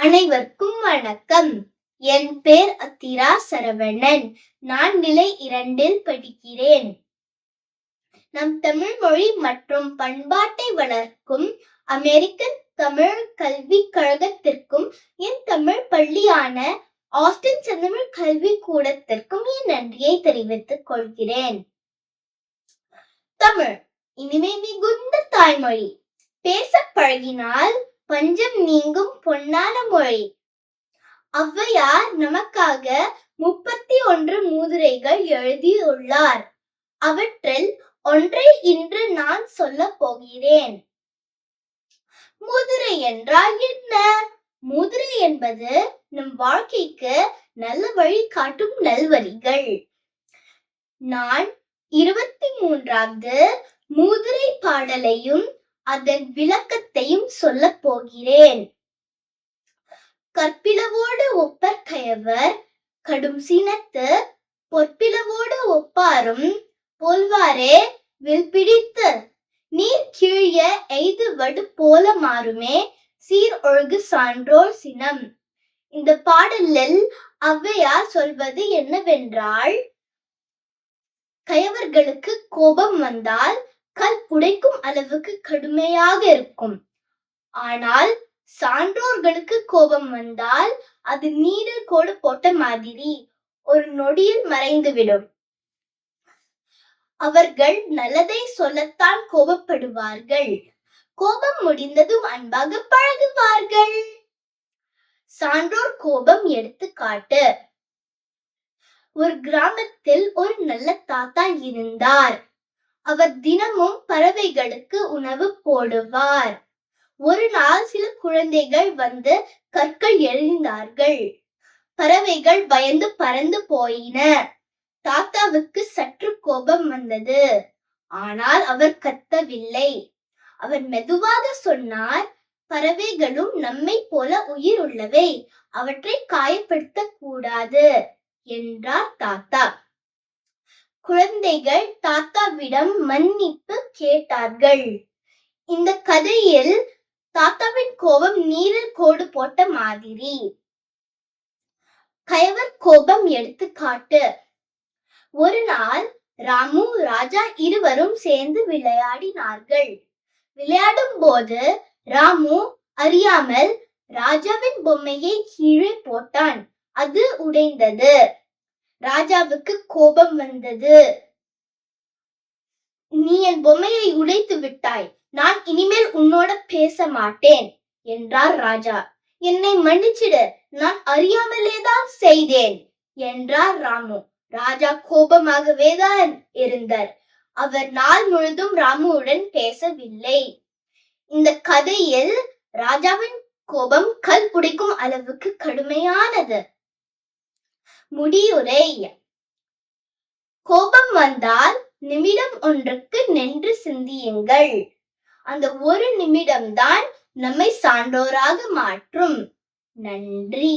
அனைவருக்கும் வணக்கம். என் பேர் அத்திரா சரவணன். நான் நிலை 2இல் படிக்கிறேன். நம் தமிழ் மொழி மற்றும் பண்பாட்டை வளர்க்கும் அமெரிக்கன் தமிழ் கல்விக் கழகத்திற்கும் என் தமிழ் பள்ளியான ஆஸ்டின் செந்தமிழ் கல்வி கூடத்திற்கும் என் நன்றியை தெரிவித்துக் கொள்கிறேன். தமிழ் இனிமை மிகுந்த தாய்மொழி. பேச பழகினால் பஞ்சம் நீங்கும் பொன்னான மொழி. ஔவையார் நமக்காக 31 மூதுரைகள் எழுதியுள்ளார். அவற்றில் ஒன்றை இன்று நான் சொல்ல போகிறேன். மூதுரை என்றால் என்ன? மூதுரை என்பது நம் வாழ்க்கைக்கு நல்ல வழி காட்டும் நல்வரிகள். நான் 23வது மூதுரை பாடலையும் அதன் விளக்கத்தையும் சொல்ல போகிறேன். கற்பிலவோடு ஒப்பர் கயவர் கடும் சினத்து பொற்பிலவோடு ஒப்பாரும் போல்வாரே வில் பிடித்து நீர் கீழிய எய்து வடு போல மாறுமே சீர் ஒழுகு சான்றோர் சினம். இந்த பாடலில் ஔவையார் சொல்வது என்னவென்றால், கயவர்களுக்கு கோபம் வந்தால் கல் உடைக்கும் அளவுக்கு கடுமையாக இருக்கும். ஆனால் சான்றோர்களுக்கு கோபம் வந்தால் அது நீரில் கோடு போட்ட மாதிரி ஒரு நொடியில் மறைந்துவிடும். அவர்கள் நல்லதை சொல்லத்தான் கோபப்படுவார்கள். கோபம் முடிந்ததும் அன்பாக பழகுவார்கள். சான்றோர் கோபம் எடுத்துக்காட்டு. ஒரு கிராமத்தில் ஒரு நல்ல தாத்தா இருந்தார். அவர் தினமும் பறவைகளுக்கு உணவு போடுவார். ஒரு நாள் சில குழந்தைகள் வந்து கற்கள் எறிந்தார்கள். பறவைகள் பயந்து பறந்து போயின. தாத்தாவுக்கு சற்று கோபம் வந்தது. ஆனால் அவர் கத்தவில்லை. அவர் மெதுவாக சொன்னார், பறவைகளும் நம்மை போல உயிர் உள்ளவை, அவற்றை காயப்படுத்த கூடாது என்றார் தாத்தா. குழந்தைகள் தாத்தாவிடம் மன்னிப்பு கேட்டார்கள். இந்த கதையில் தாத்தாவின் கோபம் நீரில் கோடு போட்ட மாதிரி. கயவர் கோபம் எடுத்துக்காட்டு. ஒரு நாள் ராமு ராஜா இருவரும் சேர்ந்து விளையாடினார்கள். விளையாடும் போது ராமு அறியாமல் ராஜாவின் பொம்மையை கீழே போட்டான். அது உடைந்தது. ராஜாவுக்கு கோபம் வந்தது. நீ என் பொம்மையை உடைத்து விட்டாய், நான் இனிமேல் உன்னோட பேச மாட்டேன் என்றார் ராஜா. என்னை மன்னிச்சிடு, நான் அறியாமலேதான் செய்தேன் என்றார் ராமு. ராஜா கோபமாகவேதான் இருந்தார். அவர் நாள் முழுதும் ராமுவுடன் பேசவில்லை. இந்த கதையில் ராஜாவின் கோபம் கல் உடைக்கும் அளவுக்கு கடுமையானது. முடியுரை. கோபம் வந்தால் நிமிடம் ஒன்றுக்கு நின்று சிந்தியுங்கள். அந்த ஒரு நிமிடம்தான் நம்மை சான்றோராக மாற்றும். நன்றி.